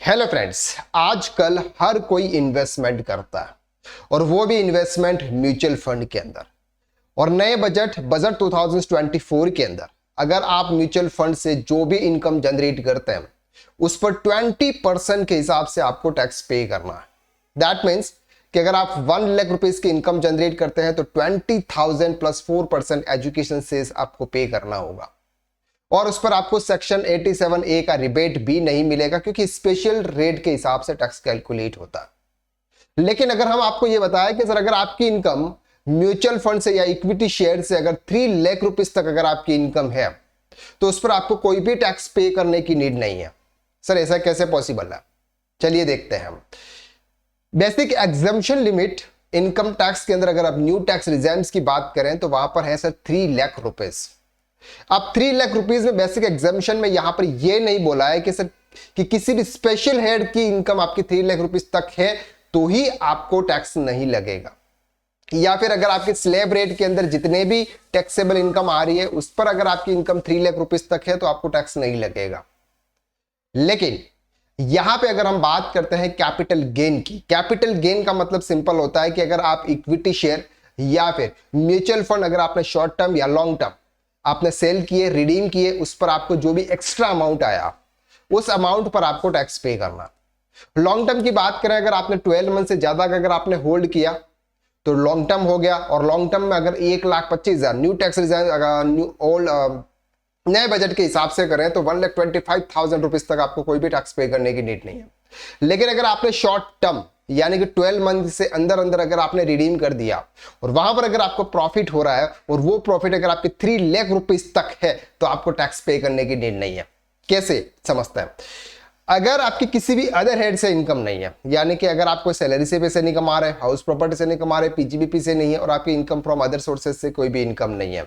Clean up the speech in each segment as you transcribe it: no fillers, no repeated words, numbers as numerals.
Hello friends, आजकल हर कोई investment करता है और वो भी इन्वेस्टमेंट म्यूचुअल फंड के अंदर। और नए बजट 2024 के अंदर अगर आप म्यूचुअल फंड से जो भी इनकम जनरेट करते हैं उस पर 20% के हिसाब से आपको टैक्स पे करना है। दैट मीन्स कि अगर आप 1 लाख रुपीज की इनकम जनरेट करते हैं तो 20,000 प्लस 4% एजुकेशन सेस आपको पे करना होगा। और उस पर आपको सेक्शन 87A का रिबेट भी नहीं मिलेगा क्योंकि स्पेशल रेट के हिसाब से टैक्स कैलकुलेट होता है। लेकिन अगर हम आपको यह बताया कि सर अगर आपकी इनकम म्यूचुअल फंड से या इक्विटी शेयर से अगर 3 लाख रुपीस तक अगर आपकी इनकम है तो उस पर आपको कोई भी टैक्स पे करने की नीड नहीं है। सर ऐसा कैसे पॉसिबल है? चलिए देखते हैं हम। Basic exemption limit income tax के अंदर अगर आप न्यू टैक्स रिजर्व्स की बात करें तो वहां पर है सर 3 लाख रुपीस। अब 3 लाख रुपीस में बेसिक एग्जामिशन में यहां पर यह नहीं बोला है कि सर कि किसी भी स्पेशल हेड की इनकम आपकी 3 लाख रुपीस तक है तो ही आपको टैक्स नहीं लगेगा, या फिर अगर आपके स्लैब रेट के अंदर जितने भी टैक्सेबल इनकम आ रही है उस पर अगर आपकी इनकम 3 लाख रुपीस तक है तो आपको टैक्स नहीं लगेगा। लेकिन यहां पे अगर हम बात करते हैं कैपिटल गेन की, कैपिटल गेन का मतलब सिंपल होता है कि अगर आप इक्विटी शेयर या फिर म्यूचुअल फंड अगर आपने शॉर्ट टर्म या लॉन्ग टर्म आपने सेल किए, रिडीम किए, उस पर आपको जो भी एक्स्ट्रा अमाउंट आया उस अमाउंट पर आपको टैक्स पे करना। लॉन्ग टर्म की बात करें, अगर आपने 12 मंथ से ज्यादा अगर आपने होल्ड किया तो लॉन्ग टर्म हो गया। और लॉन्ग टर्म में अगर 1,25,000 न्यू टैक्स रिजर्व नए बजट के हिसाब से करें तो 1,25,000 रुपीज तक आपको कोई भी टैक्स पे करने की नीड नहीं है। लेकिन अगर आपने शॉर्ट टर्म यानी कि 12 मंथ से अंदर अंदर अगर आपने रिडीम कर दिया और वहां पर अगर आपको प्रॉफिट हो रहा है और वो प्रॉफिट अगर आपके 3 लाख रुपीस तक है तो आपको टैक्स पे करने की नीड नहीं है। कैसे समझते हैं? अगर आपकी किसी भी अदर हेड से इनकम नहीं है, यानी कि अगर आप कोई सैलरी से पैसे नहीं कमा रहे, हाउस प्रॉपर्टी से नहीं कमा रहे, पीजीबीपी से नहीं है और आपकी इनकम फ्रॉम अदर सोर्सेज से कोई भी इनकम नहीं है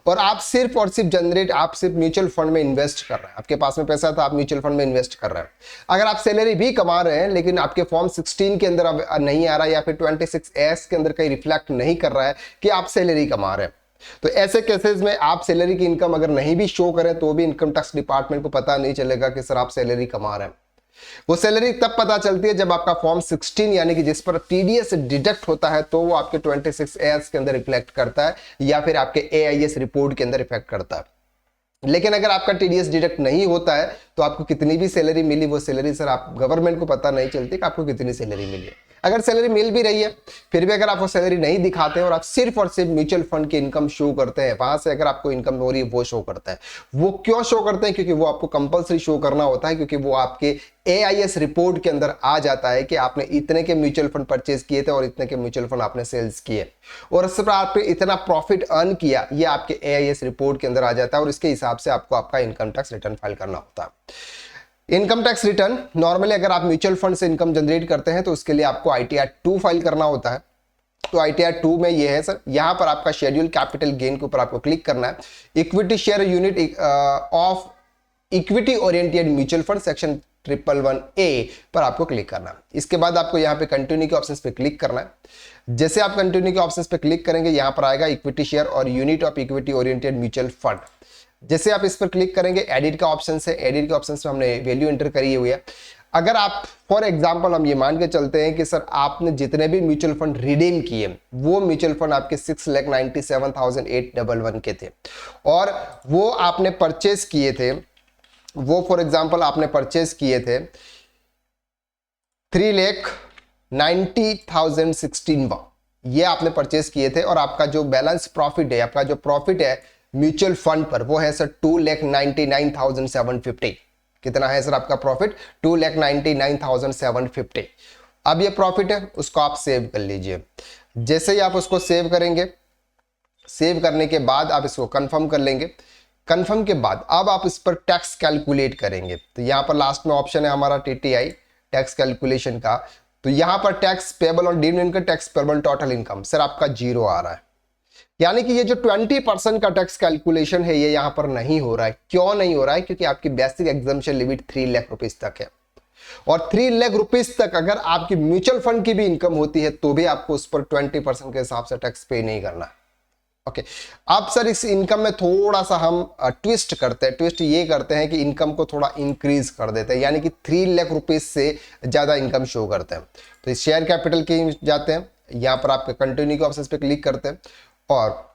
और आप सिर्फ और सिर्फ म्यूचुअल फंड में इन्वेस्ट कर रहे हैं, आपके पास में पैसा था आप म्यूचुअल फंड में इन्वेस्ट कर रहे हैं। अगर आप सैलरी भी कमा रहे हैं लेकिन आपके फॉर्म 16 के अंदर नहीं आ रहा या फिर 26S के अंदर कहीं रिफ्लेक्ट नहीं कर रहा है कि आप सैलरी कमा रहे हैं, तो ऐसे केसेस में आप सैलरी की इनकम अगर नहीं भी शो करें तो भी इनकम टैक्स डिपार्टमेंट को पता नहीं चलेगा कि सर आप सैलरी कमा रहे हैं। वो सैलरी तब पता चलती है जब आपका फॉर्म 16 यानी कि जिस पर टीडीएस डिडक्ट होता है तो वो आपके 26S के अंदर रिफ्लेक्ट करता है या फिर आपके AIS रिपोर्ट के अंदर इफेक्ट करता है। लेकिन अगर आपका टीडीएस डिडक्ट नहीं होता है तो आपको कितनी भी सैलरी मिली वो सैलरी सर आप गवर्नमेंट को पता नहीं चलती कि आपको कितनी सैलरी मिली है। अगर सैलरी मिल भी रही है फिर भी अगर आप वो सैलरी नहीं दिखाते हैं और आप सिर्फ और सिर्फ म्यूचुअल फंड की इनकम शो करते हैं, वहां से अगर आपको इनकम हो रही है वो शो करता है। वो क्यों शो करते हैं? क्योंकि वो आपको कंपलसरी शो करना होता है, क्योंकि वो आपके AIS रिपोर्ट के अंदर आ जाता है कि आपने इतने के म्यूचुअल फंड परचेज किए थे और इतने के म्यूचुअल फंड आपने सेल्स किए और इस पर आपने इतना प्रॉफिट अर्न किया, ये आपके AIS रिपोर्ट के अंदर आ जाता है और इसके हिसाब से आपको आपका इनकम टैक्स रिटर्न फाइल करना होता है। इनकम टैक्स रिटर्न नॉर्मली अगर आप म्यूचुअल फंड से इनकम जनरेट करते हैं तो उसके लिए आपको ITR 2 फाइल करना होता है। तो ITR 2 में ये है सर, यहां पर आपका शेड्यूल कैपिटल गेन के ऊपर आपको क्लिक करना है। Equity share unit of equity oriented mutual fund section 111A पर आपको क्लिक करना है। इसके बाद आपको यहाँ पे कंटिन्यू के ऑप्शन पे क्लिक करना है। जैसे आप कंटिन्यू के ऑप्शन पे क्लिक करेंगे यहाँ पर आएगा इक्विटी शेयर और unit of equity oriented mutual fund. जैसे आप इस पर क्लिक करेंगे एडिट का ऑप्शन है, एडिट के ऑप्शन में हमने वैल्यू एंटर करी हुई है। अगर आप फॉर एग्जांपल हम ये मान के चलते हैं कि सर आपने जितने भी म्यूचुअल फंड रिडीम किए वो म्यूचुअल फंड आपके 6,97,811 के थे और वो आपने परचेस किए थे, वो फॉर एग्जांपल आपने परचेस किए थे 3,90,016 ये आपने परचेस किए थे और आपका जो बैलेंस प्रॉफिट है, आपका जो प्रॉफिट है म्यूचुअल फंड पर वो है सर 2,99,750। कितना है सर आपका प्रॉफिट? 2,99,750। अब ये प्रॉफिट है उसको आप सेव कर लीजिए। जैसे ही आप उसको सेव करेंगे, सेव करने के बाद आप इसको कंफर्म कर लेंगे। कंफर्म के बाद अब आप इस पर टैक्स कैलकुलेट करेंगे तो यहां पर लास्ट में ऑप्शन है हमारा TTI टैक्स कैलकुलेशन का। तो यहां पर tax payable on dividend income, tax payable total income sir आपका 0 आ रहा है, यानी कि ये जो 20% का टैक्स कैलकुलेशन है ये यहां पर नहीं हो रहा है। क्यों नहीं हो रहा है? क्योंकि आपकी basic exemption limit 3 lakh rupees तक है और 3 लाख रुपीस तक अगर आपकी म्यूचुअल फंड की भी इनकम होती है तो भी आपको उस पर 20% के हिसाब से टैक्स पे नहीं करना है। ओके अब सर इस इनकम में थोड़ा सा हम ट्विस्ट करते हैं। ट्विस्ट ये करते हैं कि इनकम को थोड़ा इंक्रीज कर देते हैं, यानी कि 3 लाख रुपीज से ज़्यादा इनकम शो करते हैं। तो इस शेयर कैपिटल के जाते हैं, यहाँ पर आपके कंटिन्यू के ऑप्शन पे क्लिक करते हैं और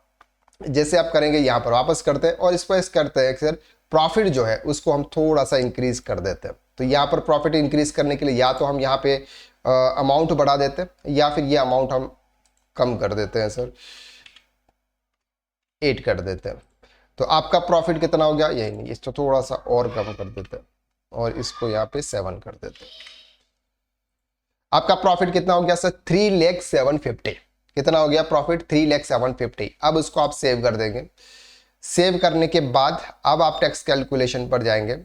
जैसे आप करेंगे यहाँ पर वापस करते हैं और इस पर करते हैं सर प्रॉफिट जो है उसको हम थोड़ा सा इंक्रीज कर देते हैं। तो यहाँ पर प्रॉफिट इंक्रीज करने के लिए या तो हम यहाँ पे अमाउंट बढ़ा देते हैं या फिर ये अमाउंट हम कम कर देते हैं सर, 8 कर देते हैं। तो आपका प्रॉफिट कितना हो गया, यही नहीं, इसको थोड़ा सा और कम कर देते हैं और इसको यहाँ पे 7 कर देते हैं। आपका प्रॉफिट कितना हो गया सर, 3,750,000। कितना हो गया प्रॉफिट, 3,750,000। अब उसको आप सेव कर देंगे। सेव करने के बाद अब आप टैक्स कैलकुलेशन पर जाएंगे।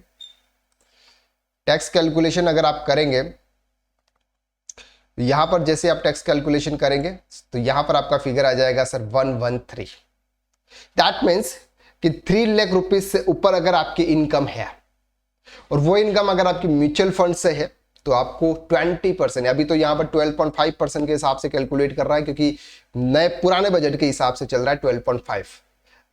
टैक्स कैलकुलेशन अगर आप करेंगे, यहां पर जैसे आप टैक्स कैलकुलेशन करेंगे तो यहां पर आपका फिगर आ जाएगा सर 113। दैट मीन्स कि 3 लाख रुपीज से ऊपर अगर आपकी इनकम है और वो इनकम अगर आपकी म्यूचुअल फंड से है तो आपको 20%, अभी तो यहां पर 12.5% के हिसाब से कैलकुलेट कर रहा है क्योंकि नए पुराने बजट के हिसाब से चल रहा है 12.5।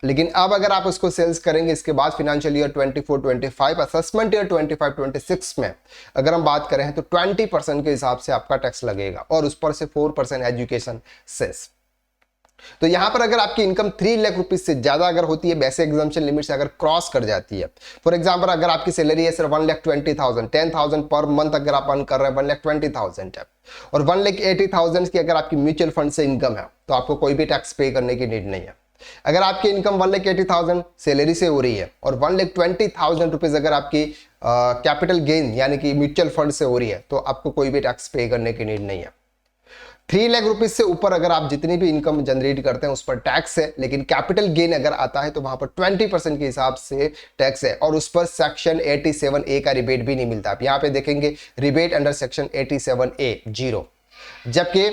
लेकिन अब अगर आप उसको सेल्स करेंगे इसके बाद फाइनेंशियल ईयर 24-25 असेसमेंट ईयर 25-26 में अगर हम बात करें तो 20% के हिसाब से आपका टैक्स लगेगा और उस पर से 4% एजुकेशन सेस। तो यहां पर अगर आपकी इनकम 3 लाख रुपीज से ज्यादा अगर होती है, बेसिक एग्जाम्पशन लिमिट से अगर क्रॉस कर जाती है, फॉर एग्जांपल अगर आपकी सैलरी है सर 1,20,000, 10,000 पर मंथ अगर आप अर्न कर रहे हैं 1,20,000 है और 1,80,000 की अगर आपकी म्यूचुअल फंड से इनकम है तो आपको कोई भी टैक्स पे करने की नीड नहीं है। अगर आपकी इनकम 1,80,000 सैलरी से हो रही है और 1,20,000 रुपीज अगर आपकी कैपिटल गेन यानी कि म्यूचुअल फंड से हो रही है तो आपको कोई भी टैक्स पे करने की नीड नहीं है। 3 लाख रुपीज से ऊपर अगर आप जितनी भी इनकम जनरेट करते हैं उस पर टैक्स है, लेकिन कैपिटल गेन अगर आता है तो वहां पर 20% के हिसाब से टैक्स है और उस पर सेक्शन 87A का रिबेट भी नहीं मिलता। आप यहाँ पे देखेंगे रिबेट अंडर सेक्शन 87A 0। जबकि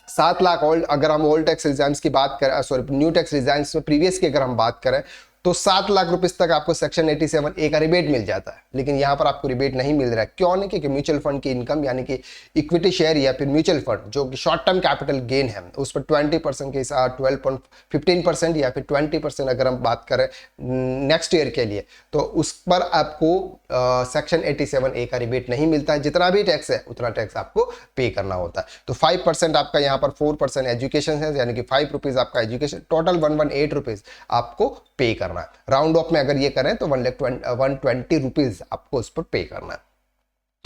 7 लाख ओल्ड अगर हम ओल्ड टैक्स रिजाइम्स की बात करें, सॉरी न्यू टैक्स रिजाइम्स में प्रीवियस की अगर हम बात करें तो 7 लाख रुपीस तक आपको सेक्शन 87A का रिबेट मिल जाता है, लेकिन यहां पर आपको रिबेट नहीं मिल रहा है। क्यों नहीं, क्योंकि म्यूचुअल फंड की इनकम यानी कि इक्विटी शेयर या फिर म्यूचुअल फंड जो कि शॉर्ट टर्म कैपिटल गेन है उस पर 20% के साथ 12.15% या फिर 20% अगर हम बात करें नेक्स्ट ईयर के लिए तो उस पर आपको सेक्शन 87A का रिबेट नहीं मिलता है। जितना भी टैक्स है उतना टैक्स आपको पे करना होता है। तो 5% आपका यहाँ पर 4% एजुकेशन है यानी कि 5 रुपीज आपका एजुकेशन, टोटल 118 रुपीज आपको पे करना है। राउंड ऑफ में अगर ये करें तो 120 रुपीज आपको उस पर पे करना है।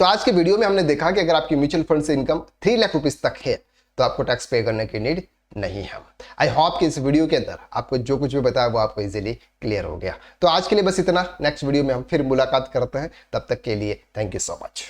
तो आज के वीडियो में हमने देखा कि अगर आपकी म्यूचुअल फंड से इनकम 3 लाख रुपीज तक है तो आपको टैक्स पे करने की नीड नहीं है। आई होप कि इस वीडियो के अंदर आपको जो कुछ भी बताया वो आपको इजीली क्लियर हो गया। तो आज के लिए बस इतना, नेक्स्ट वीडियो में हम फिर मुलाकात करते हैं, तब तक के लिए थैंक यू सो मच।